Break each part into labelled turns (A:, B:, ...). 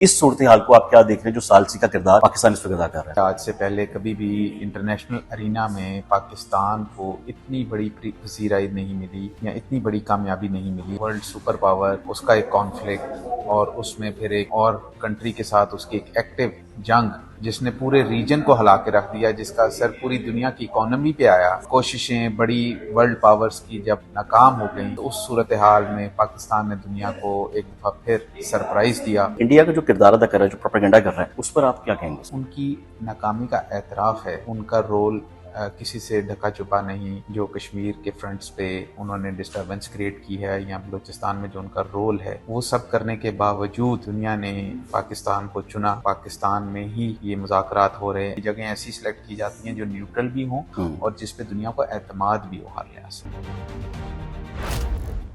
A: اس صورتحال کو آپ کیا دیکھ رہے ہیں جو ثالثی کا کردار پاکستان اس وقت ادا کر رہا ہے؟
B: آج سے پہلے کبھی بھی انٹرنیشنل ارینا میں پاکستان کو اتنی بڑی پذیرائی نہیں ملی یا اتنی بڑی کامیابی نہیں ملی. ورلڈ سپر پاور، اس کا ایک کانفلکٹ اور اس میں پھر ایک اور کنٹری کے ساتھ اس کی ایک ایکٹیو جنگ جس نے پورے ریجن کو ہلا کے رکھ دیا، جس کا اثر پوری دنیا کی اکانومی پہ آیا. کوششیں بڑی ورلڈ پاورز کی جب ناکام ہو گئیں تو اس صورتحال میں پاکستان نے دنیا کو ایک دفعہ پھر سرپرائز دیا.
A: انڈیا کا جو کردار ادا کر رہا ہے، جو پروپیگنڈا کر رہا ہے، اس پر آپ کیا کہیں گے؟
B: ان کی ناکامی کا اعتراف ہے. ان کا رول کسی سے ڈھکا چھپا نہیں. جو کشمیر کے فرنٹس پہ انہوں نے ڈسٹربنس کریٹ کی ہے یا بلوچستان میں جو ان کا رول ہے، وہ سب کرنے کے باوجود دنیا نے پاکستان کو چنا. پاکستان میں ہی یہ مذاکرات ہو رہے ہیں. جگہیں ایسی سلیکٹ کی جاتی ہیں جو نیوٹرل بھی ہوں اور جس پہ دنیا کو اعتماد بھی ہو ہر لحاظ سے.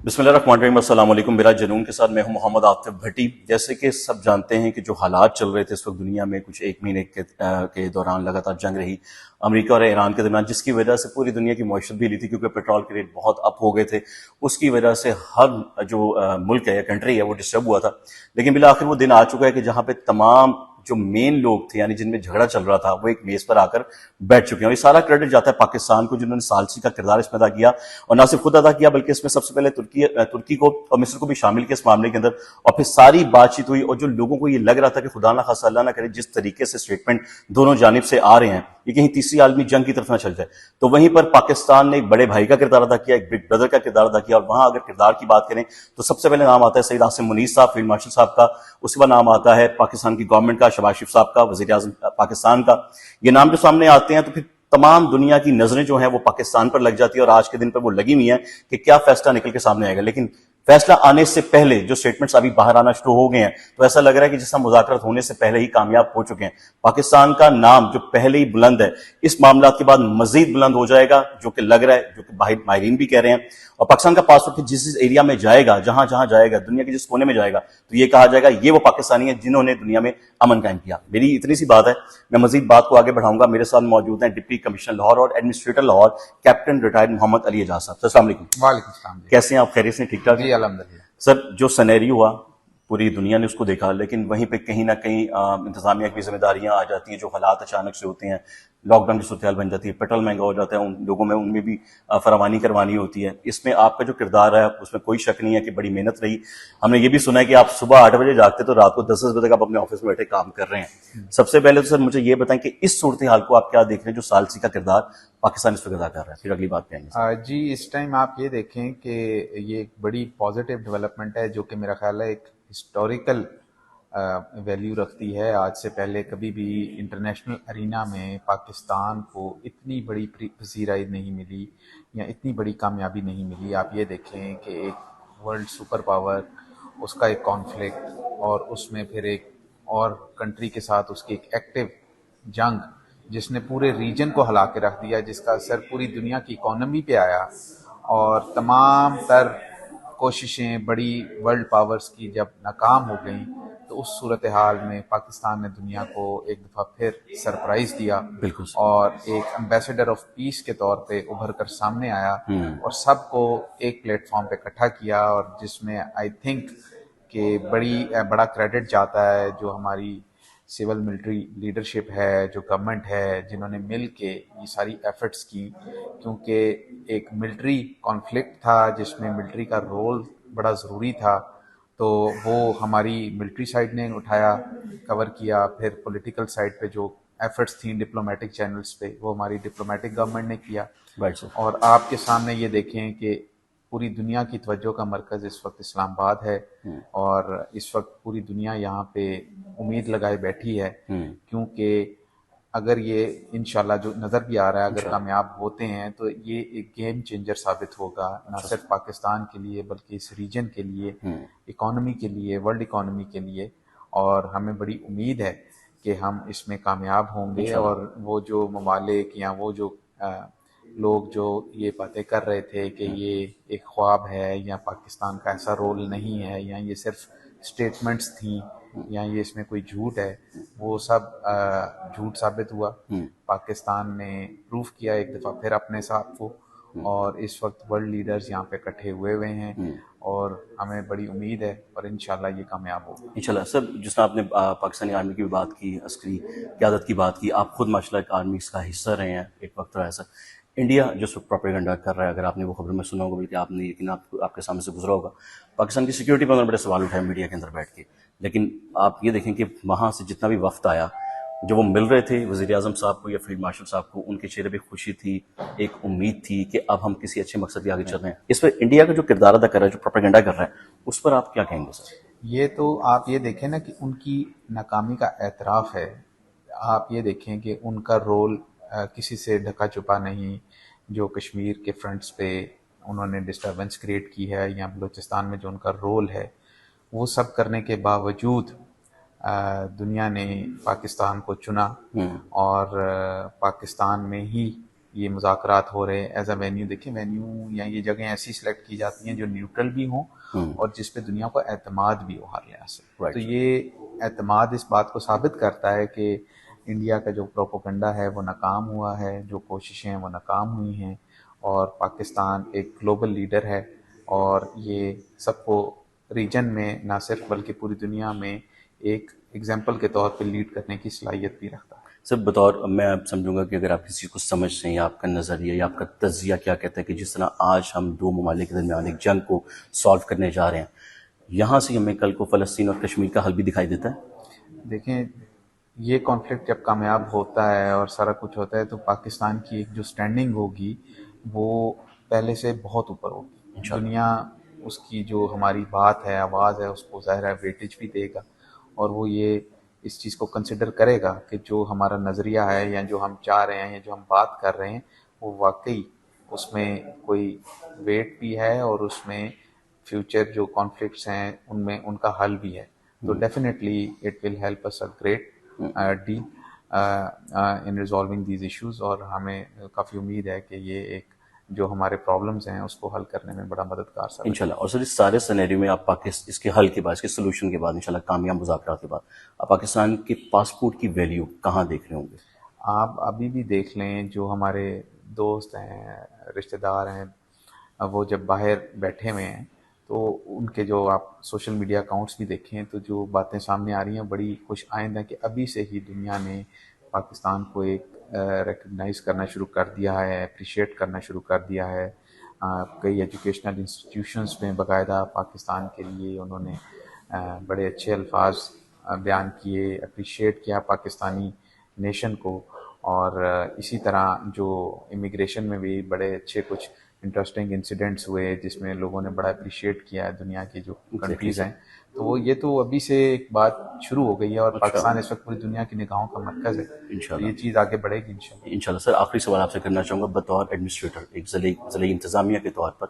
A: بسم اللہ الرحمن الرحیم. السلام علیکم. میرا جنون کے ساتھ میں ہوں محمد عاطف بھٹی. جیسے کہ سب جانتے ہیں کہ جو حالات چل رہے تھے اس وقت دنیا میں، کچھ ایک مہینے کے دوران لگاتار جنگ رہی امریکہ اور ایران کے درمیان، جس کی وجہ سے پوری دنیا کی معیشت بھی لی تھی کیونکہ پیٹرول کے ریٹ بہت اپ ہو گئے تھے. اس کی وجہ سے ہر جو ملک ہے یا کنٹری ہے وہ ڈسٹرب ہوا تھا. لیکن بالآخر وہ دن آ چکا ہے کہ جہاں پہ تمام جو مین لوگ تھے، یعنی جن میں جھگڑا چل رہا تھا، وہ ایک میز پر آ کر بیٹھ چکے ہیں. اور یہ سارا کریڈٹ جاتا ہے پاکستان کو، جنہوں نے ثالثی کا کردار اس میں ادا کیا، اور نہ صرف خود ادا کیا بلکہ اس میں سب سے پہلے ترکی کو اور مصر کو بھی شامل کیا اس معاملے کے اندر. اور پھر ساری بات چیت ہوئی، اور جو لوگوں کو یہ لگ رہا تھا کہ خدا نہ خاصا اللہ نہ کرے جس طریقے سے اسٹیٹمنٹ دونوں جانب سے آ رہے ہیں یہ کہیں تیسری عالمی جنگ کی طرف نہ چل جائے، تو وہیں پر پاکستان نے ایک بڑے بھائی کا کردار ادا کیا، ایک بگ بردر کا کردار ادا کیا. اور وہاں اگر کردار کی بات کریں تو سب سے پہلے نام آتا ہے سید عاصم منیر صاحب، فیلڈ مارشل صاحب کا. اس کے بعد نام آتا ہے پاکستان کی گورنمنٹ کا، شہباز شریف صاحب کا، وزیر اعظم پاکستان کا. یہ نام جو سامنے آتے ہیں تو پھر تمام دنیا کی نظریں جو ہیں وہ پاکستان پر لگ جاتی ہے، اور آج کے دن پر وہ لگی ہوئی ہیں کہ کیا فیصلہ نکل کے سامنے آئے گا. لیکن فیصلہ آنے سے پہلے جو سٹیٹمنٹس ابھی باہر آنا شروع ہو گئے ہیں تو ایسا لگ رہا ہے کہ جس طرح مذاکرات ہونے سے پہلے ہی کامیاب ہو چکے ہیں. پاکستان کا نام جو پہلے ہی بلند ہے، اس معاملات کے بعد مزید بلند ہو جائے گا، جو کہ لگ رہا ہے، جو کہ ماہرین بھی کہہ رہے ہیں. اور پاکستان کا پاسپورٹ جس ایریا میں جائے گا، جہاں جہاں جائے گا، دنیا کے جس کونے میں جائے گا، تو یہ کہا جائے گا یہ وہ پاکستانی ہیں جنہوں نے دنیا میں امن قائم کیا. میری اتنی سی بات ہے، میں مزید بات کو آگے بڑھاؤں گا. میرے ساتھ موجود ہیں ڈپٹی کمشنر لاہور اور ایڈمنسٹریٹر لاہور کیپٹن ریٹائرڈ محمد علی اعجاز صاحب. السلام علیکم.
B: وعلیکم السلام.
A: کیسے ہیں آپ؟ خیریت سے؟ ٹھیک ٹھاک
B: جی الحمدللہ.
A: سر. جو سینیریو ہوا پوری دنیا نے اس کو دیکھا، لیکن وہیں پہ کہیں نہ کہیں انتظامیہ کی ذمہ داریاں آ جاتی ہیں. جو حالات اچانک سے ہوتے ہیں، لاک ڈاؤن کی صورتحال بن جاتی ہے، پیٹرول مہنگا ہو جاتا ہے، ان لوگوں میں ان میں بھی فراوانی کروانی ہوتی ہے. اس میں آپ کا جو کردار ہے اس میں کوئی شک نہیں ہے کہ بڑی محنت رہی. ہم نے یہ بھی سنا ہے کہ آپ صبح 8 بجے جاگتے تو رات کو 10 بجے تک آپ اپنے آفس میں بیٹھے کام کر رہے ہیں. سب سے پہلے تو سر مجھے یہ بتائیں کہ اس صورتحال کو آپ کیا دیکھ رہے ہیں جو ثالثی کا کردار پاکستان اس وقت ادا کر رہا ہے؟ پھر اگلی بات پہ آئیں گے.
B: جی اس ٹائم آپ یہ دیکھیں کہ یہ ایک بڑی پازیٹیو ڈیولپمنٹ ہے جو کہ میرا خیال ہے ایک ہسٹوریکل ویلیو رکھتی ہے. آج سے پہلے کبھی بھی انٹرنیشنل ارینا میں پاکستان کو اتنی بڑی پذیرائی نہیں ملی یا اتنی بڑی کامیابی نہیں ملی. آپ یہ دیکھیں کہ ایک ورلڈ سپر پاور، اس کا ایک کانفلکٹ اور اس میں پھر ایک اور کنٹری کے ساتھ اس کی ایک ایکٹیو جنگ جس نے پورے ریجن کو ہلا کے رکھ دیا، جس کا اثر پوری دنیا کی اکانومی پہ آیا. اور تمام تر کوششیں بڑی ورلڈ پاورز کی جب ناکام ہو گئیں تو اس صورتحال میں پاکستان نے دنیا کو ایک دفعہ پھر سرپرائز دیا.
A: بالکل.
B: اور ایک ایمبیسڈر آف پیس کے طور پہ ابھر کر سامنے آیا اور سب کو ایک پلیٹ فارم پہ اکٹھا کیا. اور جس میں آئی تھنک کہ بڑا کریڈٹ جاتا ہے جو ہماری سول ملٹری لیڈرشپ ہے، جو گورنمنٹ ہے، جنہوں نے مل کے یہ ساری ایفرٹس کی. کیونکہ ایک ملٹری کانفلکٹ تھا جس میں ملٹری کا رول بڑا ضروری تھا، تو وہ ہماری ملٹری سائڈ نے اٹھایا، کور کیا. پھر پولیٹیکل سائڈ پہ جو ایفرٹس تھیں ڈپلومیٹک چینلز پہ، وہ ہماری ڈپلومیٹک گورنمنٹ نے کیا. اور آپ کے سامنے یہ دیکھیں کہ پوری دنیا کی توجہ کا مرکز اس وقت اسلام آباد ہے، اور اس وقت پوری دنیا یہاں پہ امید لگائے بیٹھی ہے. کیونکہ اگر یہ انشاءاللہ جو نظر بھی آ رہا ہے، اگر کامیاب ہوتے ہیں تو یہ ایک گیم چینجر ثابت ہوگا، نہ صرف پاکستان کے لیے بلکہ اس ریجن کے لیے، اکانومی کے لیے، ورلڈ اکانومی کے لیے. اور ہمیں بڑی امید ہے کہ ہم اس میں کامیاب ہوں گے. اور وہ جو ممالک یا وہ جو لوگ جو یہ باتیں کر رہے تھے کہ یہ ایک خواب ہے یا پاکستان کا ایسا رول نہیں ہے یا یہ صرف سٹیٹمنٹس تھیں یا یہ اس میں کوئی جھوٹ ہے، وہ سب جھوٹ ثابت ہوا. پاکستان نے پروف کیا ایک دفعہ پھر اپنے ساتھ کو، اور اس وقت ورلڈ لیڈرز یہاں پہ اکٹھے ہوئے ہیں اور ہمیں بڑی امید ہے اور انشاءاللہ یہ کامیاب ہوگا
A: انشاءاللہ. سر جس طرح آپ نے پاکستانی آرمی کی بھی بات کی، عسکری قیادت کی بات کی، آپ خود ماشاء اللہ ایک آرمی کا حصہ رہے ہیں، ایک وقت رہا ایسا. انڈیا جو پروپیگنڈا کر رہا ہے، اگر آپ نے وہ خبر میں سنا ہوگا، بلکہ آپ نے یقین آپ کے سامنے سے گزرا ہوگا، پاکستان کی سیکورٹی پر انہوں نے بڑے سوال اٹھائے میڈیا کے اندر بیٹھ کے. لیکن آپ یہ دیکھیں کہ وہاں سے جتنا بھی وفد آیا، جو وہ مل رہے تھے وزیر اعظم صاحب کو یا فیلڈ مارشل صاحب کو، ان کے چہرے پہ خوشی تھی، ایک امید تھی کہ اب ہم کسی اچھے مقصد کے آگے چل رہے ہیں. اس پر انڈیا کا جو کردار ادا کر رہا ہے، جو پروپیگنڈا کر رہا ہے، اس پر آپ کیا کہیں گے سر؟
B: یہ تو آپ یہ دیکھیں نا کہ ان کی ناکامی کا اعتراف ہے. آپ یہ دیکھیں کہ ان کا رول کسی سے ڈھکا چھپا نہیں. جو کشمیر کے فرنٹس پہ انہوں نے ڈسٹربنس کریٹ کی ہے یا بلوچستان میں جو ان کا رول ہے، وہ سب کرنے کے باوجود دنیا نے پاکستان کو چنا اور پاکستان میں ہی یہ مذاکرات ہو رہے ایز اے وینیو. دیکھیں وینیو یا یہ جگہیں ایسی سلیکٹ کی جاتی ہیں جو نیوٹرل بھی ہوں اور جس پہ دنیا کو اعتماد بھی ہو ہر لحاظ سے. تو یہ اعتماد اس بات کو ثابت کرتا ہے کہ انڈیا کا جو پروپیگنڈا ہے وہ ناکام ہوا ہے، جو کوششیں ہیں وہ ناکام ہوئی ہیں، اور پاکستان ایک گلوبل لیڈر ہے اور یہ سب کو ریجن میں نہ صرف بلکہ پوری دنیا میں ایک ایگزامپل کے طور پہ لیڈ کرنے کی صلاحیت بھی رکھتا ہے.
A: سر بطور میں سمجھوں گا کہ اگر آپ کسی کو سمجھتے ہیں یا آپ کا نظریہ یا آپ کا تجزیہ کیا کہتا ہے کہ جس طرح آج ہم دو ممالک کے درمیان ایک جنگ کو سالو کرنے جا رہے ہیں، یہاں سے ہمیں کل کو فلسطین اور کشمیر کا حل بھی دکھائی دیتا ہے.
B: دیکھیں یہ کانفلکٹ جب کامیاب ہوتا ہے اور سارا کچھ ہوتا ہے تو پاکستان کی ایک جو سٹینڈنگ ہوگی وہ پہلے سے بہت اوپر ہوگی. دنیا اس کی جو ہماری بات ہے، آواز ہے، اس کو ظاہر ہے ویٹیج بھی دے گا اور وہ یہ اس چیز کو کنسیڈر کرے گا کہ جو ہمارا نظریہ ہے یا جو ہم چاہ رہے ہیں یا جو ہم بات کر رہے ہیں وہ واقعی اس میں کوئی ویٹ بھی ہے اور اس میں فیوچر جو کانفلکٹس ہیں ان میں ان کا حل بھی ہے. تو definitely it will help us a great deal in resolving these issues, اور ہمیں کافی امید ہے کہ یہ ایک جو ہمارے پرابلمس ہیں اس کو حل کرنے میں بڑا مددگار ثابت
A: انشاءاللہ. اور سر اس سارے سینیریو میں آپ اس کے حل کے بعد، اس کے سلوشن کے بعد، انشاءاللہ کامیاب مذاکرات کے بعد، آپ پاکستان کے پاسپورٹ کی ویلیو کہاں دیکھ رہے ہوں گے؟
B: آپ ابھی بھی دیکھ لیں جو ہمارے دوست ہیں، رشتہ دار ہیں، وہ جب باہر بیٹھے ہوئے ہیں تو ان کے جو آپ سوشل میڈیا اکاؤنٹس بھی دیکھیں تو جو باتیں سامنے آ رہی ہیں بڑی خوش آئند ہیں کہ ابھی سے ہی دنیا نے پاکستان کو ایک ریکگنائز کرنا شروع کر دیا ہے، اپریشیٹ کرنا شروع کر دیا ہے. کئی ایجوکیشنل انسٹیٹیوشنز میں باقاعدہ پاکستان کے لیے انہوں نے بڑے اچھے الفاظ بیان کیے، اپریشیٹ کیا پاکستانی نیشن کو. اور اسی طرح جو امیگریشن میں بھی بڑے اچھے کچھ انٹرسٹنگ انسیڈنٹس ہوئے جس میں لوگوں نے بڑا اپریشیٹ کیا ہے دنیا کی جو کنٹریز ہیں. تو وہ یہ تو ابھی سے ایک بات شروع ہو گئی ہے اور پاکستان اس وقت پوری دنیا کی نگاہوں کا مرکز ہے. تو یہ چیز آگے بڑھے گی انشاءاللہ.
A: انشاءاللہ. سر آخری سوال آپ سے کرنا چاہوں گا، بطور ایڈمنسٹریٹر، ایک ضلعی انتظامیہ کے طور پر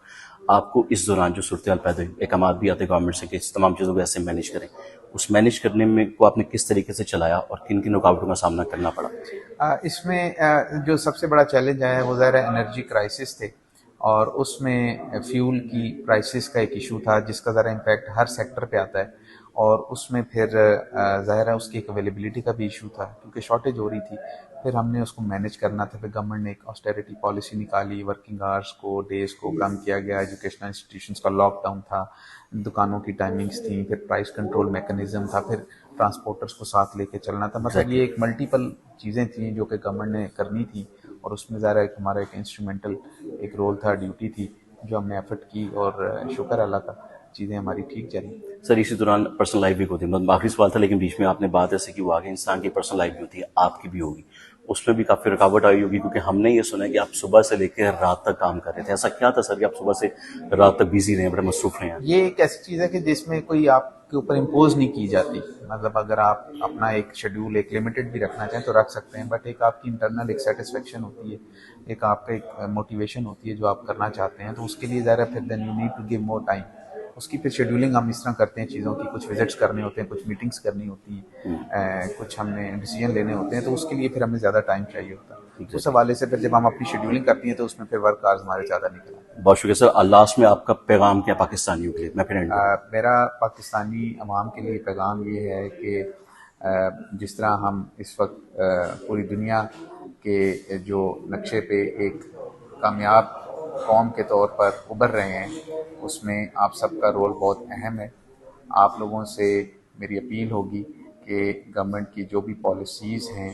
A: آپ کو اس دوران جو صورتحال پیدا ہوئی، احکامات بھی آتے گورنمنٹ سے کہ اس تمام چیزوں کو ایسے مینیج کریں، اس مینیج کرنے میں کو آپ نے کس طریقے سے چلایا اور کن کن رکاوٹوں کا سامنا کرنا پڑا؟
B: اس میں جو سب سے بڑا چیلنج آیا ہے وہ ظاہر ہے انرجی کرائسس تھے، اور اس میں فیول کی پرائسز کا ایک ایشو تھا جس کا ذرا امپیکٹ ہر سیکٹر پہ آتا ہے، اور اس میں پھر ظاہر ہے اس کی ایک اویلیبلٹی کا بھی ایشو تھا کیونکہ شارٹیج ہو رہی تھی. پھر ہم نے اس کو مینیج کرنا تھا. پھر گورنمنٹ نے ایک آسٹیریٹی پالیسی نکالی، ورکنگ آورس کو، ڈیز کو کم کیا گیا، ایجوکیشنل انسٹیٹیوشنس کا لاک ڈاؤن تھا، دکانوں کی ٹائمنگز تھیں، پھر پرائس کنٹرول میکنزم تھا، پھر ٹرانسپورٹرز کو ساتھ لے کے چلنا تھا. مطلب یہ ایک ملٹیپل چیزیں تھیں جو کہ گورنمنٹ نے کرنی تھی، اور اس میں ظاہر ہے ہمارا ایک انسٹرومنٹل ایک رول تھا، ڈیوٹی تھی جو ہم نے ایفرٹ کی، اور شکر اللہ کا چیزیں ہماری ٹھیک چلی.
A: سر اسی دوران پرسنل لائف بھی ہوتی ہے، مطلب آخری سوال تھا لیکن بیچ میں آپ نے بات ایسے کی وہ آگے انسان کی پرسنل لائف بھی ہوتی ہے، آپ کی بھی ہوگی، اس میں بھی کافی رکاوٹ آئی ہوگی کیونکہ ہم نے یہ سنا ہے کہ آپ صبح سے لے کے رات تک کام کر رہے تھے. ایسا کیا تھا سر کہ آپ صبح سے رات تک بزی رہے، بڑے مصروف رہے ہیں؟
B: یہ ایک ایسی چیز ہے کہ جس میں کوئی آپ کے اوپر امپوز نہیں کی جاتی. مطلب اگر آپ اپنا ایک شیڈیول ایک لمیٹڈ بھی رکھنا چاہیں تو رکھ سکتے ہیں، بٹ ایک آپ کی انٹرنل ایک سیٹسفیکشن ہوتی ہے، ایک آپ کا ایک موٹیویشن ہوتی ہے جو آپ کرنا چاہتے ہیں، تو اس کے لیے ظاہر ہے پھر then you need to give more time. اس کی پھر شیڈولنگ ہم اس طرح کرتے ہیں چیزوں کی، کچھ وزٹس کرنے ہوتے ہیں، کچھ میٹنگس کرنی ہوتی ہیں، کچھ ہم نے ڈیسیجن لینے ہوتے ہیں، تو اس کے لیے پھر ہمیں زیادہ ٹائم چاہیے ہوتا ہے. اس حوالے سے پھر جب ہم اپنی شیڈولنگ کرتی ہیں تو اس میں پھر ورک آورز ہمارے زیادہ نکل آتے ہیں.
A: بہت شکریہ سر. لاسٹ میں آپ کا پیغام کیا پاکستانیوں کے لیے؟ میں پھر
B: میرا پاکستانی عوام کے لیے پیغام یہ ہے کہ جس طرح ہم اس وقت پوری دنیا کے جو نقشے پہ ایک کامیاب قوم کے طور پر ابھر رہے ہیں اس میں آپ سب کا رول بہت اہم ہے. آپ لوگوں سے میری اپیل ہوگی کہ گورنمنٹ کی جو بھی پالیسیز ہیں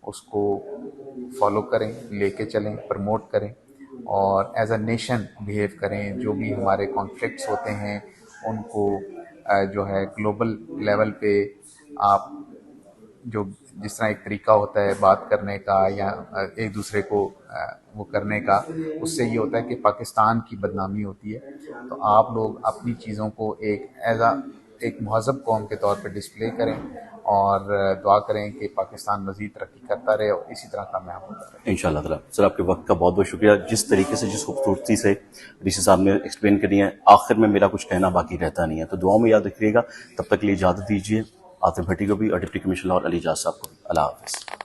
B: اس کو فالو کریں, لے کے چلیں, پروموٹ کریں اور ایز اے نیشن بیہیو کریں. جو بھی ہمارے کانفلکٹس ہوتے ہیں ان کو جو ہے گلوبل لیول پہ آپ جو جس طرح ایک طریقہ ہوتا ہے بات کرنے کا یا ایک دوسرے کو وہ کرنے کا, اس سے یہ ہوتا ہے کہ پاکستان کی بدنامی ہوتی ہے. تو آپ لوگ اپنی چیزوں کو ایک مہذب قوم کے طور پہ ڈسپلے کریں اور دعا کریں کہ پاکستان مزید ترقی کرتا رہے اور اسی طرح کامیاب ہوتا رہے.
A: انشاءاللہ تعالیٰ. سر آپ کے وقت کا بہت بہت شکریہ. جس طریقے سے جس خوبصورتی سے ڈی سی صاحب نے ایکسپلین کری ہے, آخر میں میرا کچھ کہنا باقی رہتا نہیں ہے, تو دعاؤں میں یاد رکھیے گا. تب تک کے لیے اجازت دیجیے. عاطف بھٹی کو بھی اور ڈپٹی کمشنر لاہور علی اعجاز صاحب کو بھی. اللہ حافظ.